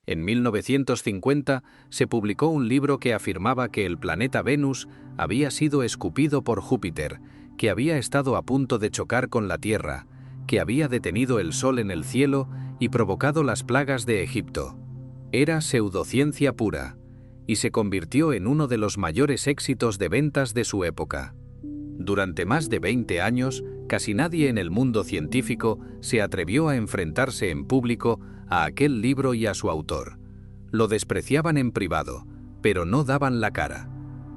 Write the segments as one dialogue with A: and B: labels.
A: En 1950 se publicó un libro que afirmaba que el planeta Venus había sido escupido por Júpiter, que había estado a punto de chocar con la Tierra, que había detenido el Sol en el cielo y provocado las plagas de Egipto. Era pseudociencia pura, y se convirtió en uno de los mayores éxitos de ventas de su época. Durante más de 20 años, casi nadie en el mundo científico se atrevió a enfrentarse en público a aquel libro y a su autor. Lo despreciaban en privado, pero no daban la cara.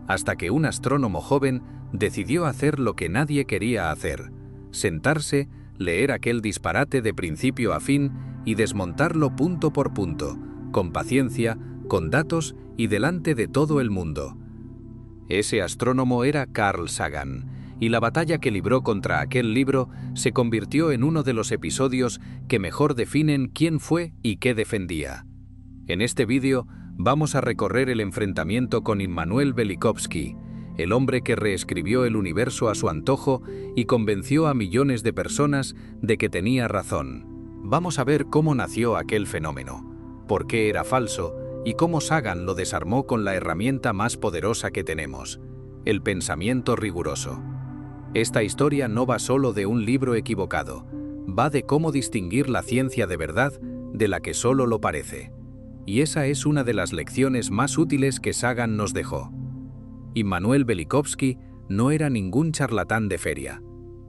A: Hasta que un astrónomo joven decidió hacer lo que nadie quería hacer: sentarse, leer aquel disparate de principio a fin y desmontarlo punto por punto, con paciencia, con datos y delante de todo el mundo. Ese astrónomo era Carl Sagan, y la batalla que libró contra aquel libro se convirtió en uno de los episodios que mejor definen quién fue y qué defendía. En este vídeo vamos a recorrer el enfrentamiento con Immanuel Velikovsky, el hombre que reescribió el universo a su antojo y convenció a millones de personas de que tenía razón. Vamos a ver cómo nació aquel fenómeno, por qué era falso y cómo Sagan lo desarmó con la herramienta más poderosa que tenemos: el pensamiento riguroso. Esta historia no va solo de un libro equivocado, va de cómo distinguir la ciencia de verdad de la que solo lo parece. Y esa es una de las lecciones más útiles que Sagan nos dejó. Immanuel Velikovsky no era ningún charlatán de feria.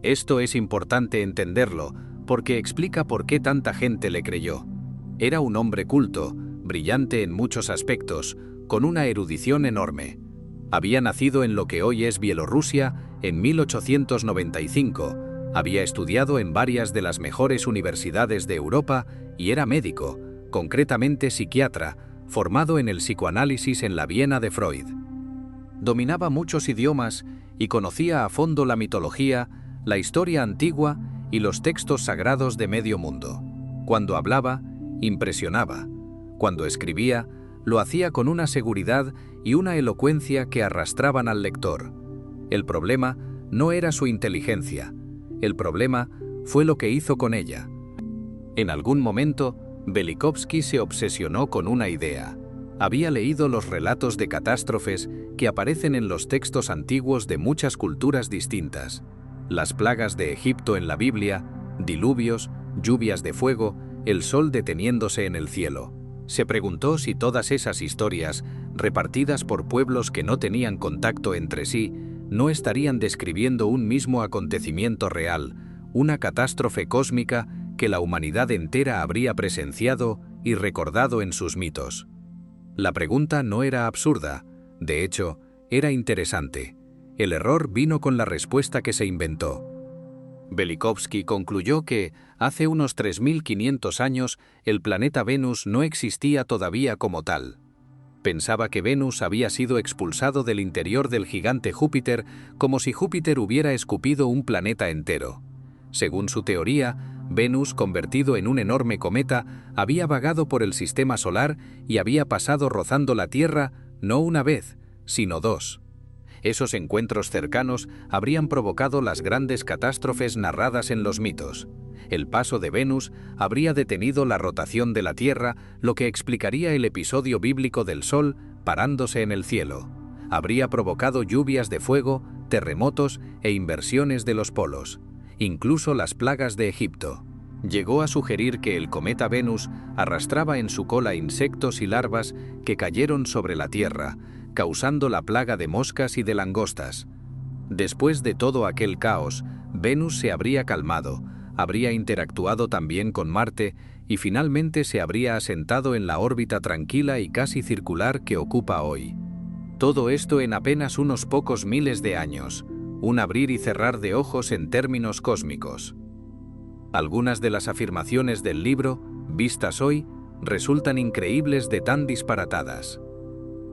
A: Esto es importante entenderlo, porque explica por qué tanta gente le creyó. Era un hombre culto, brillante en muchos aspectos, con una erudición enorme. Había nacido en lo que hoy es Bielorrusia en 1895, había estudiado en varias de las mejores universidades de Europa y era médico, concretamente psiquiatra, formado en el psicoanálisis en la Viena de Freud. Dominaba muchos idiomas y conocía a fondo la mitología, la historia antigua y los textos sagrados de medio mundo. Cuando hablaba, impresionaba. Cuando escribía, lo hacía con una seguridad y una elocuencia que arrastraban al lector. El problema no era su inteligencia, el problema fue lo que hizo con ella. En algún momento, Velikovsky se obsesionó con una idea. Había leído los relatos de catástrofes que aparecen en los textos antiguos de muchas culturas distintas. Las plagas de Egipto en la Biblia, diluvios, lluvias de fuego, el sol deteniéndose en el cielo. Se preguntó si todas esas historias, repartidas por pueblos que no tenían contacto entre sí, no estarían describiendo un mismo acontecimiento real, una catástrofe cósmica que la humanidad entera habría presenciado y recordado en sus mitos. La pregunta no era absurda, de hecho, era interesante. El error vino con la respuesta que se inventó. Velikovsky concluyó que, hace unos 3.500 años, el planeta Venus no existía todavía como tal. Pensaba que Venus había sido expulsado del interior del gigante Júpiter como si Júpiter hubiera escupido un planeta entero. Según su teoría, Venus, convertido en un enorme cometa, había vagado por el sistema solar y había pasado rozando la Tierra no una vez, sino dos. Esos encuentros cercanos habrían provocado las grandes catástrofes narradas en los mitos. El paso de Venus habría detenido la rotación de la Tierra, lo que explicaría el episodio bíblico del Sol parándose en el cielo. Habría provocado lluvias de fuego, terremotos e inversiones de los polos, incluso las plagas de Egipto. Llegó a sugerir que el cometa Venus arrastraba en su cola insectos y larvas que cayeron sobre la Tierra, causando la plaga de moscas y de langostas. Después de todo aquel caos, Venus se habría calmado, habría interactuado también con Marte y finalmente se habría asentado en la órbita tranquila y casi circular que ocupa hoy. Todo esto en apenas unos pocos miles de años, un abrir y cerrar de ojos en términos cósmicos. Algunas de las afirmaciones del libro, vistas hoy, resultan increíbles de tan disparatadas.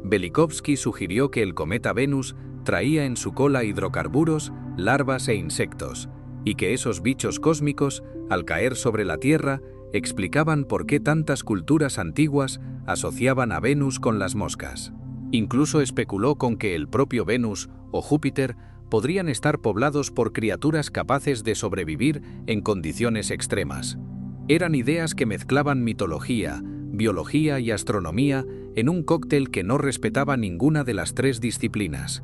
A: Velikovsky sugirió que el cometa Venus traía en su cola hidrocarburos, larvas e insectos, y que esos bichos cósmicos, al caer sobre la Tierra, explicaban por qué tantas culturas antiguas asociaban a Venus con las moscas. Incluso especuló con que el propio Venus o Júpiter podrían estar poblados por criaturas capaces de sobrevivir en condiciones extremas. Eran ideas que mezclaban mitología, biología y astronomía en un cóctel que no respetaba ninguna de las tres disciplinas.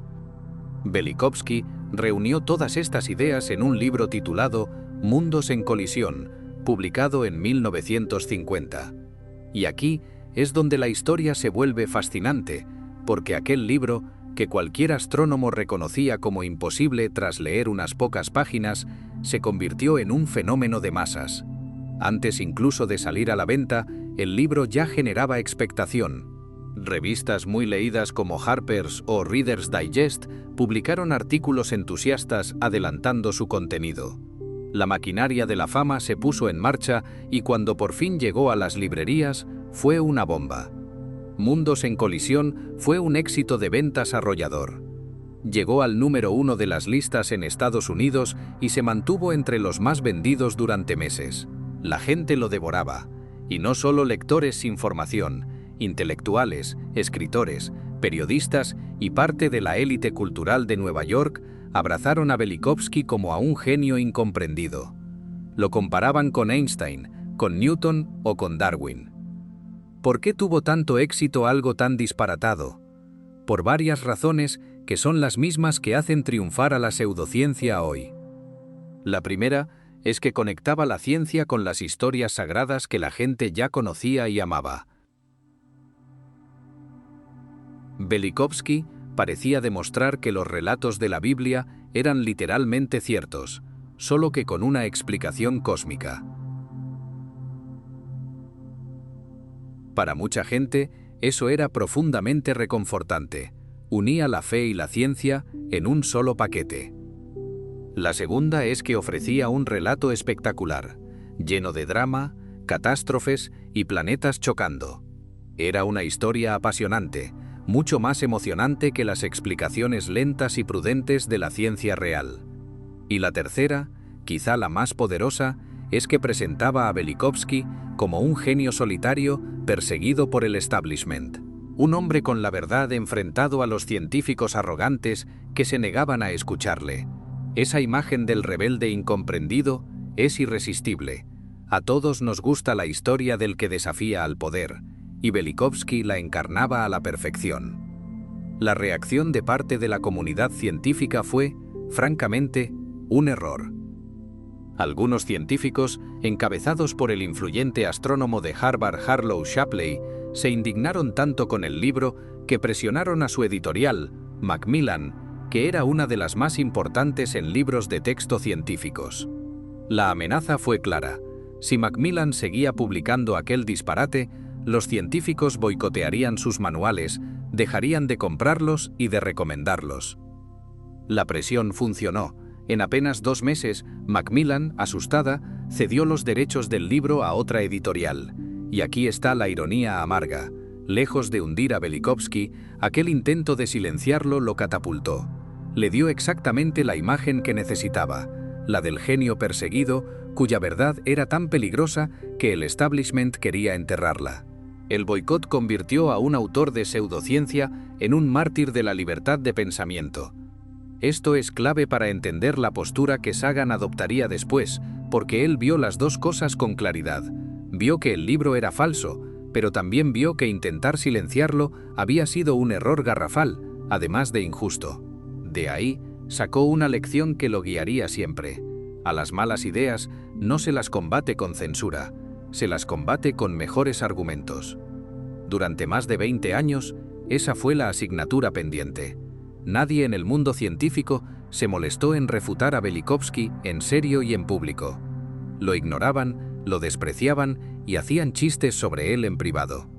A: Velikovsky reunió todas estas ideas en un libro titulado Mundos en colisión, publicado en 1950. Y aquí es donde la historia se vuelve fascinante, porque aquel libro, que cualquier astrónomo reconocía como imposible tras leer unas pocas páginas, se convirtió en un fenómeno de masas. Antes incluso de salir a la venta, el libro ya generaba expectación. Revistas muy leídas como Harper's o Reader's Digest publicaron artículos entusiastas adelantando su contenido. La maquinaria de la fama se puso en marcha y cuando por fin llegó a las librerías, fue una bomba. Mundos en colisión fue un éxito de ventas arrollador. Llegó al número 1 de las listas en Estados Unidos y se mantuvo entre los más vendidos durante meses. La gente lo devoraba, y no solo lectores sin formación, intelectuales, escritores, periodistas y parte de la élite cultural de Nueva York abrazaron a Velikovsky como a un genio incomprendido. Lo comparaban con Einstein, con Newton o con Darwin. ¿Por qué tuvo tanto éxito algo tan disparatado? Por varias razones que son las mismas que hacen triunfar a la pseudociencia hoy. La primera es que conectaba la ciencia con las historias sagradas que la gente ya conocía y amaba. Velikovsky parecía demostrar que los relatos de la Biblia eran literalmente ciertos, solo que con una explicación cósmica. Para mucha gente, eso era profundamente reconfortante. Unía la fe y la ciencia en un solo paquete. La segunda es que ofrecía un relato espectacular, lleno de drama, catástrofes y planetas chocando. Era una historia apasionante, mucho más emocionante que las explicaciones lentas y prudentes de la ciencia real. Y la tercera, quizá la más poderosa, es que presentaba a Velikovsky como un genio solitario perseguido por el establishment. Un hombre con la verdad enfrentado a los científicos arrogantes que se negaban a escucharle. Esa imagen del rebelde incomprendido es irresistible. A todos nos gusta la historia del que desafía al poder, y Velikovsky la encarnaba a la perfección. La reacción de parte de la comunidad científica fue, francamente, un error. Algunos científicos, encabezados por el influyente astrónomo de Harvard Harlow Shapley, se indignaron tanto con el libro que presionaron a su editorial, Macmillan, que era una de las más importantes en libros de texto científicos. La amenaza fue clara. Si Macmillan seguía publicando aquel disparate, los científicos boicotearían sus manuales, dejarían de comprarlos y de recomendarlos. La presión funcionó. En apenas 2 meses, Macmillan, asustada, cedió los derechos del libro a otra editorial. Y aquí está la ironía amarga. Lejos de hundir a Velikovsky, aquel intento de silenciarlo lo catapultó. Le dio exactamente la imagen que necesitaba, la del genio perseguido, cuya verdad era tan peligrosa que el establishment quería enterrarla. El boicot convirtió a un autor de pseudociencia en un mártir de la libertad de pensamiento. Esto es clave para entender la postura que Sagan adoptaría después, porque él vio las dos cosas con claridad. Vio que el libro era falso, pero también vio que intentar silenciarlo había sido un error garrafal, además de injusto. De ahí, sacó una lección que lo guiaría siempre. A las malas ideas no se las combate con censura, se las combate con mejores argumentos. Durante más de 20 años, esa fue la asignatura pendiente. Nadie en el mundo científico se molestó en refutar a Velikovsky en serio y en público. Lo ignoraban, lo despreciaban y hacían chistes sobre él en privado.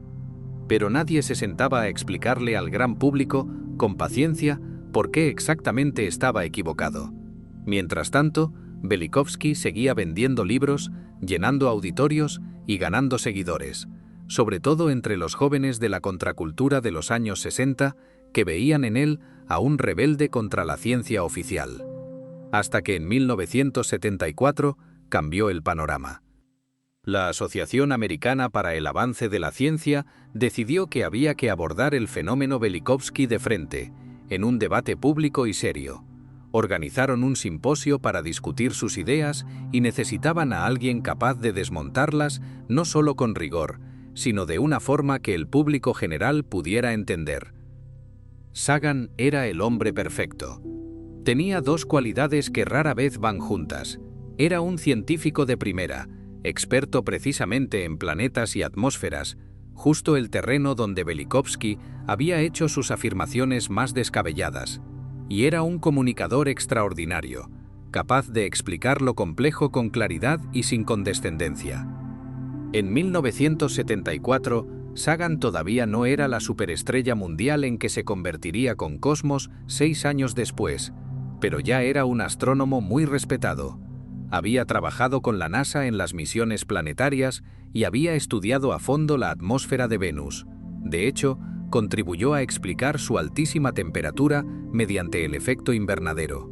A: Pero nadie se sentaba a explicarle al gran público, con paciencia, por qué exactamente estaba equivocado. Mientras tanto, Velikovsky seguía vendiendo libros, llenando auditorios y ganando seguidores, sobre todo entre los jóvenes de la contracultura de los años 60, que veían en él a un rebelde contra la ciencia oficial. Hasta que en 1974 cambió el panorama. La Asociación Americana para el Avance de la Ciencia decidió que había que abordar el fenómeno Velikovsky de frente, en un debate público y serio. Organizaron un simposio para discutir sus ideas y necesitaban a alguien capaz de desmontarlas no solo con rigor, sino de una forma que el público general pudiera entender. Sagan era el hombre perfecto. Tenía dos cualidades que rara vez van juntas. Era un científico de primera, experto precisamente en planetas y atmósferas, justo el terreno donde Velikovsky había hecho sus afirmaciones más descabelladas, y era un comunicador extraordinario, capaz de explicar lo complejo con claridad y sin condescendencia. En 1974, Sagan todavía no era la superestrella mundial en que se convertiría con Cosmos 6 años después, pero ya era un astrónomo muy respetado. Había trabajado con la NASA en las misiones planetarias y había estudiado a fondo la atmósfera de Venus. De hecho, contribuyó a explicar su altísima temperatura mediante el efecto invernadero.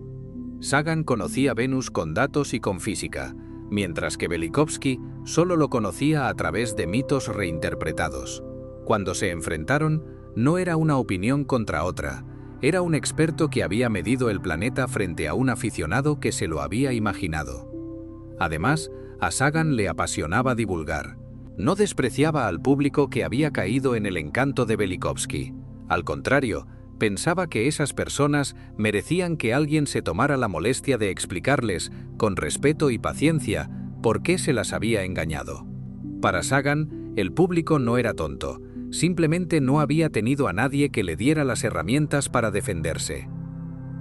A: Sagan conocía Venus con datos y con física, mientras que Velikovsky solo lo conocía a través de mitos reinterpretados. Cuando se enfrentaron, no era una opinión contra otra, era un experto que había medido el planeta frente a un aficionado que se lo había imaginado. Además, a Sagan le apasionaba divulgar. No despreciaba al público que había caído en el encanto de Velikovsky. Al contrario, pensaba que esas personas merecían que alguien se tomara la molestia de explicarles, con respeto y paciencia, por qué se las había engañado. Para Sagan, el público no era tonto, simplemente no había tenido a nadie que le diera las herramientas para defenderse.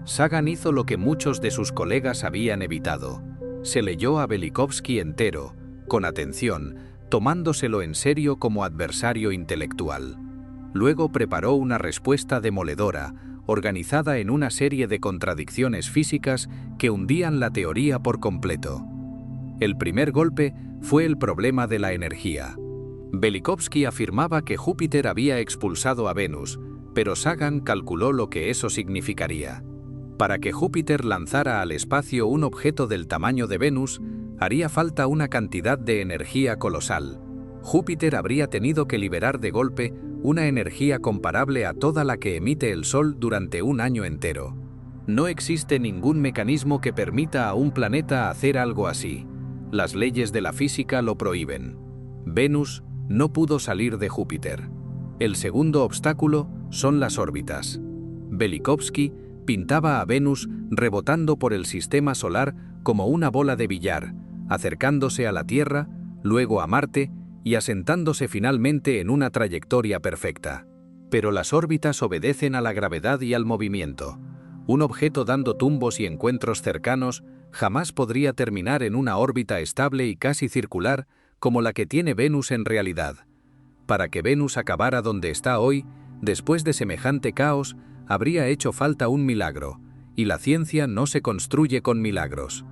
A: Sagan hizo lo que muchos de sus colegas habían evitado. Se leyó a Velikovsky entero, con atención, tomándoselo en serio como adversario intelectual. Luego preparó una respuesta demoledora, organizada en una serie de contradicciones físicas que hundían la teoría por completo. El primer golpe fue el problema de la energía. Velikovsky afirmaba que Júpiter había expulsado a Venus, pero Sagan calculó lo que eso significaría. Para que Júpiter lanzara al espacio un objeto del tamaño de Venus, haría falta una cantidad de energía colosal. Júpiter habría tenido que liberar de golpe una energía comparable a toda la que emite el Sol durante un año entero. No existe ningún mecanismo que permita a un planeta hacer algo así. Las leyes de la física lo prohíben. Venus no pudo salir de Júpiter. El segundo obstáculo son las órbitas. Velikovsky pintaba a Venus rebotando por el sistema solar como una bola de billar, acercándose a la Tierra, luego a Marte y asentándose finalmente en una trayectoria perfecta. Pero las órbitas obedecen a la gravedad y al movimiento. Un objeto dando tumbos y encuentros cercanos jamás podría terminar en una órbita estable y casi circular como la que tiene Venus en realidad. Para que Venus acabara donde está hoy, después de semejante caos, habría hecho falta un milagro, y la ciencia no se construye con milagros.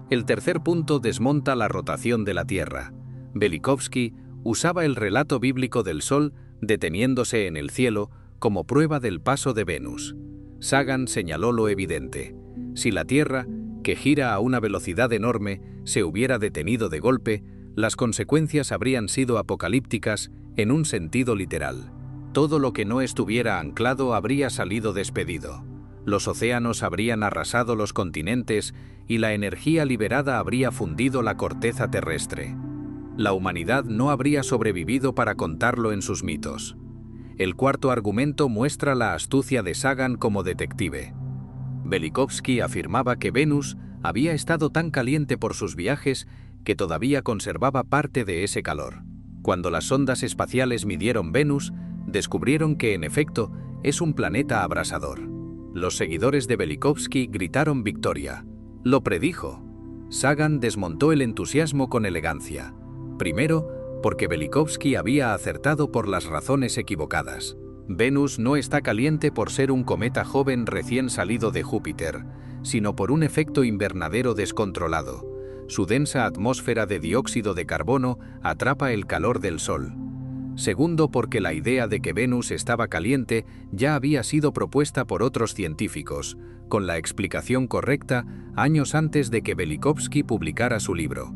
A: El tercer punto desmonta la rotación de la Tierra. Velikovsky usaba el relato bíblico del Sol deteniéndose en el cielo como prueba del paso de Venus. Sagan señaló lo evidente. Si la Tierra, que gira a una velocidad enorme, se hubiera detenido de golpe, las consecuencias habrían sido apocalípticas en un sentido literal. Todo lo que no estuviera anclado habría salido despedido. Los océanos habrían arrasado los continentes y la energía liberada habría fundido la corteza terrestre. La humanidad no habría sobrevivido para contarlo en sus mitos. El cuarto argumento muestra la astucia de Sagan como detective. Velikovsky afirmaba que Venus había estado tan caliente por sus viajes que todavía conservaba parte de ese calor. Cuando las sondas espaciales midieron Venus, descubrieron que, en efecto, es un planeta abrasador. Los seguidores de Velikovsky gritaron victoria. Lo predijo. Sagan desmontó el entusiasmo con elegancia. Primero, porque Velikovsky había acertado por las razones equivocadas. Venus no está caliente por ser un cometa joven recién salido de Júpiter, sino por un efecto invernadero descontrolado. Su densa atmósfera de dióxido de carbono atrapa el calor del Sol. Segundo, porque la idea de que Venus estaba caliente ya había sido propuesta por otros científicos, con la explicación correcta años antes de que Velikovsky publicara su libro.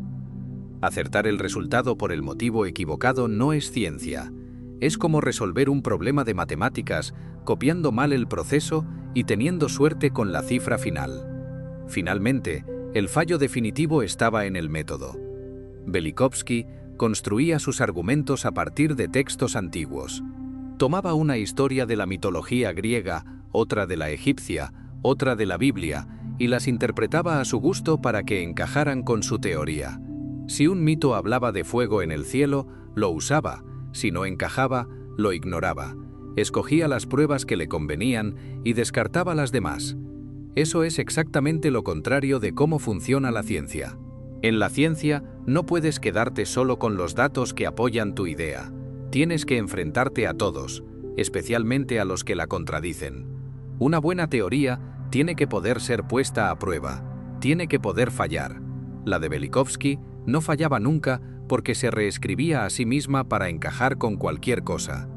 A: Acertar el resultado por el motivo equivocado no es ciencia. Es como resolver un problema de matemáticas copiando mal el proceso y teniendo suerte con la cifra final. Finalmente, el fallo definitivo estaba en el método. Velikovsky construía sus argumentos a partir de textos antiguos. Tomaba una historia de la mitología griega, otra de la egipcia, otra de la Biblia, y las interpretaba a su gusto para que encajaran con su teoría. Si un mito hablaba de fuego en el cielo, lo usaba; si no encajaba, lo ignoraba. Escogía las pruebas que le convenían y descartaba las demás. Eso es exactamente lo contrario de cómo funciona la ciencia. En la ciencia no puedes quedarte solo con los datos que apoyan tu idea. Tienes que enfrentarte a todos, especialmente a los que la contradicen. Una buena teoría tiene que poder ser puesta a prueba, tiene que poder fallar. La de Velikovsky no fallaba nunca porque se reescribía a sí misma para encajar con cualquier cosa.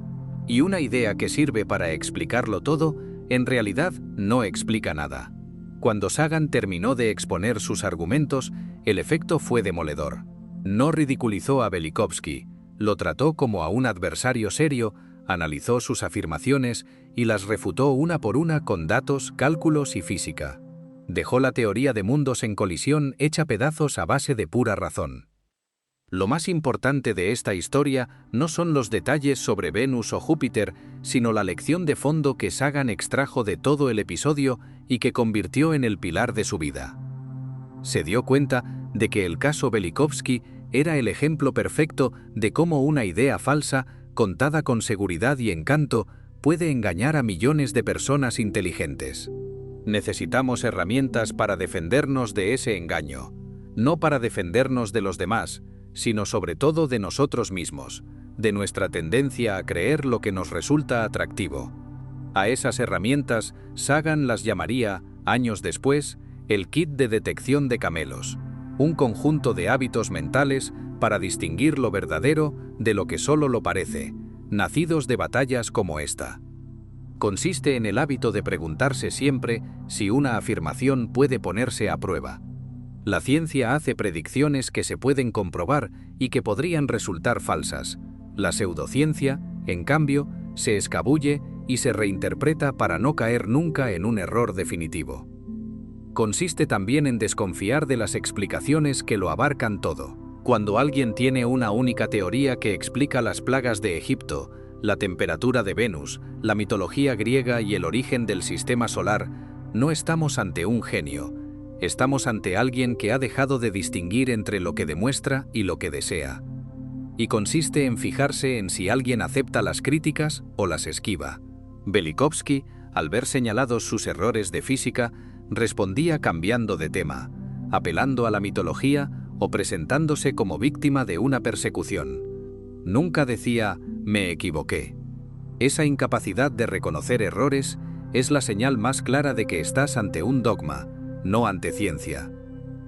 A: Y una idea que sirve para explicarlo todo, en realidad no explica nada. Cuando Sagan terminó de exponer sus argumentos, el efecto fue demoledor. No ridiculizó a Velikovsky, lo trató como a un adversario serio, analizó sus afirmaciones y las refutó una por una con datos, cálculos y física. Dejó la teoría de mundos en colisión hecha pedazos a base de pura razón. Lo más importante de esta historia no son los detalles sobre Venus o Júpiter, sino la lección de fondo que Sagan extrajo de todo el episodio y que convirtió en el pilar de su vida. Se dio cuenta de que el caso Velikovsky era el ejemplo perfecto de cómo una idea falsa, contada con seguridad y encanto, puede engañar a millones de personas inteligentes. Necesitamos herramientas para defendernos de ese engaño, no para defendernos de los demás, sino sobre todo de nosotros mismos, de nuestra tendencia a creer lo que nos resulta atractivo. A esas herramientas, Sagan las llamaría, años después, el kit de detección de camelos, un conjunto de hábitos mentales para distinguir lo verdadero de lo que solo lo parece, nacidos de batallas como esta. Consiste en el hábito de preguntarse siempre si una afirmación puede ponerse a prueba. La ciencia hace predicciones que se pueden comprobar y que podrían resultar falsas. La pseudociencia, en cambio, se escabulle y se reinterpreta para no caer nunca en un error definitivo. Consiste también en desconfiar de las explicaciones que lo abarcan todo. Cuando alguien tiene una única teoría que explica las plagas de Egipto, la temperatura de Venus, la mitología griega y el origen del sistema solar, no estamos ante un genio. Estamos ante alguien que ha dejado de distinguir entre lo que demuestra y lo que desea. Y consiste en fijarse en si alguien acepta las críticas o las esquiva. Velikovsky, al ver señalados sus errores de física, respondía cambiando de tema, apelando a la mitología o presentándose como víctima de una persecución. Nunca decía, me equivoqué. Esa incapacidad de reconocer errores es la señal más clara de que estás ante un dogma, no ante ciencia.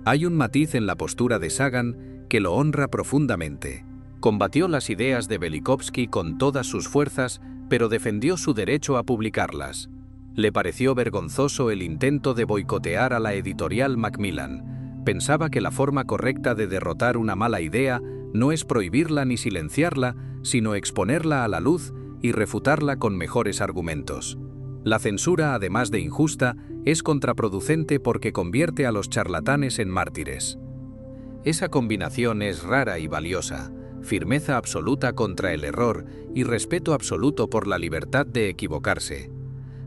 A: Hay un matiz en la postura de Sagan que lo honra profundamente. Combatió las ideas de Velikovsky con todas sus fuerzas, pero defendió su derecho a publicarlas. Le pareció vergonzoso el intento de boicotear a la editorial Macmillan. Pensaba que la forma correcta de derrotar una mala idea no es prohibirla ni silenciarla, sino exponerla a la luz y refutarla con mejores argumentos. La censura, además de injusta, es contraproducente porque convierte a los charlatanes en mártires. Esa combinación es rara y valiosa, firmeza absoluta contra el error y respeto absoluto por la libertad de equivocarse.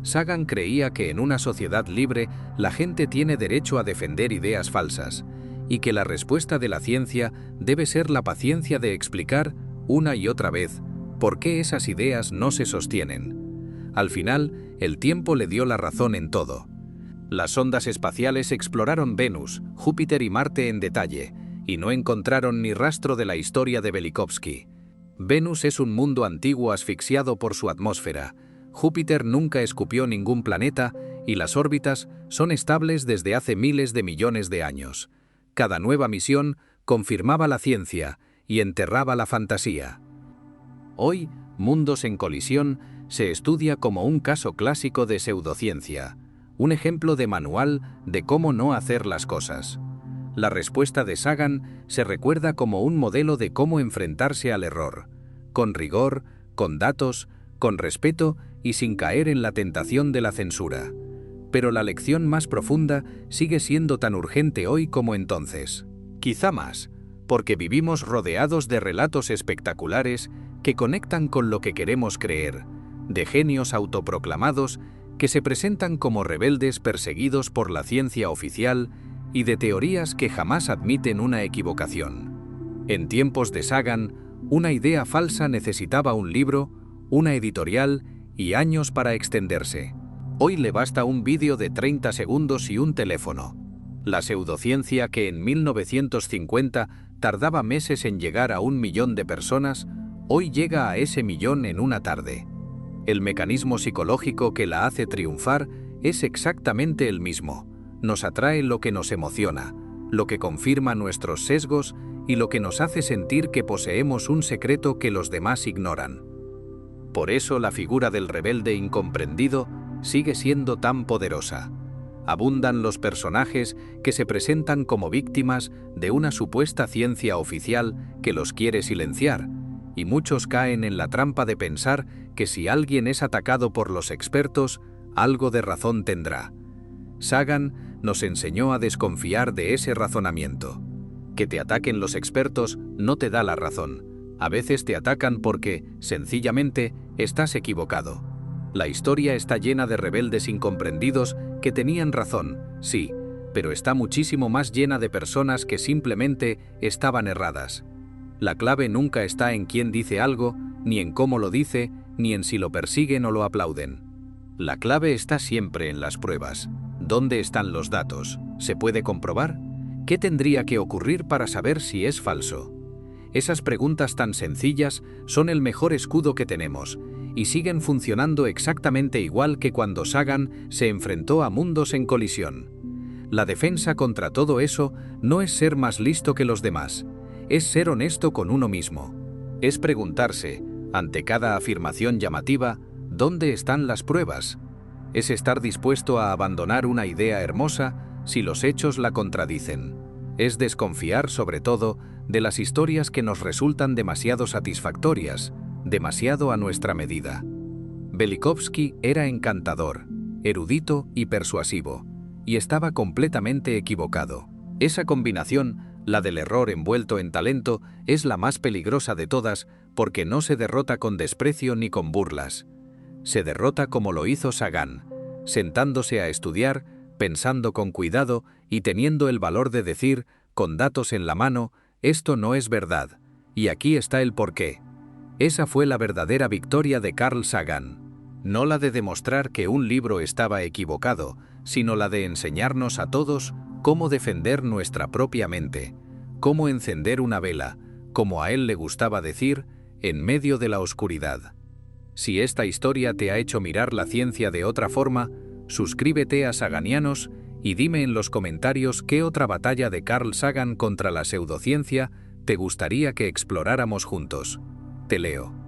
A: Sagan creía que en una sociedad libre la gente tiene derecho a defender ideas falsas, y que la respuesta de la ciencia debe ser la paciencia de explicar, una y otra vez, por qué esas ideas no se sostienen. Al final, el tiempo le dio la razón en todo. Las sondas espaciales exploraron Venus, Júpiter y Marte en detalle, y no encontraron ni rastro de la historia de Velikovsky. Venus es un mundo antiguo asfixiado por su atmósfera. Júpiter nunca escupió ningún planeta y las órbitas son estables desde hace miles de millones de años. Cada nueva misión confirmaba la ciencia y enterraba la fantasía. Hoy, Mundos en colisión se estudia como un caso clásico de pseudociencia, un ejemplo de manual de cómo no hacer las cosas. La respuesta de Sagan se recuerda como un modelo de cómo enfrentarse al error, con rigor, con datos, con respeto y sin caer en la tentación de la censura. Pero la lección más profunda sigue siendo tan urgente hoy como entonces. Quizá más, porque vivimos rodeados de relatos espectaculares que conectan con lo que queremos creer, de genios autoproclamados que se presentan como rebeldes perseguidos por la ciencia oficial y de teorías que jamás admiten una equivocación. En tiempos de Sagan, una idea falsa necesitaba un libro, una editorial y años para extenderse. Hoy le basta un vídeo de 30 segundos y un teléfono. La pseudociencia que en 1950 tardaba meses en llegar a 1 millón de personas, hoy llega a ese millón en una tarde. El mecanismo psicológico que la hace triunfar es exactamente el mismo. Nos atrae lo que nos emociona, lo que confirma nuestros sesgos y lo que nos hace sentir que poseemos un secreto que los demás ignoran. Por eso la figura del rebelde incomprendido sigue siendo tan poderosa. Abundan los personajes que se presentan como víctimas de una supuesta ciencia oficial que los quiere silenciar, y muchos caen en la trampa de pensar que si alguien es atacado por los expertos, algo de razón tendrá. Sagan nos enseñó a desconfiar de ese razonamiento. Que te ataquen los expertos no te da la razón. A veces te atacan porque, sencillamente, estás equivocado. La historia está llena de rebeldes incomprendidos que tenían razón, sí, pero está muchísimo más llena de personas que simplemente estaban erradas. La clave nunca está en quién dice algo, ni en cómo lo dice, ni en si lo persiguen o lo aplauden. La clave está siempre en las pruebas. ¿Dónde están los datos? ¿Se puede comprobar? ¿Qué tendría que ocurrir para saber si es falso? Esas preguntas tan sencillas son el mejor escudo que tenemos, y siguen funcionando exactamente igual que cuando Sagan se enfrentó a mundos en colisión. La defensa contra todo eso no es ser más listo que los demás, es ser honesto con uno mismo. Es preguntarse, ante cada afirmación llamativa, ¿dónde están las pruebas? Es estar dispuesto a abandonar una idea hermosa si los hechos la contradicen. Es desconfiar, sobre todo, de las historias que nos resultan demasiado satisfactorias, demasiado a nuestra medida. Velikovsky era encantador, erudito y persuasivo, y estaba completamente equivocado. Esa combinación, la del error envuelto en talento, es la más peligrosa de todas porque no se derrota con desprecio ni con burlas. Se derrota como lo hizo Sagan, sentándose a estudiar, pensando con cuidado y teniendo el valor de decir, con datos en la mano, esto no es verdad, y aquí está el porqué. Esa fue la verdadera victoria de Carl Sagan. No la de demostrar que un libro estaba equivocado, sino la de enseñarnos a todos cómo defender nuestra propia mente, cómo encender una vela, como a él le gustaba decir, en medio de la oscuridad. Si esta historia te ha hecho mirar la ciencia de otra forma, suscríbete a Saganianos y dime en los comentarios qué otra batalla de Carl Sagan contra la pseudociencia te gustaría que exploráramos juntos. Te leo.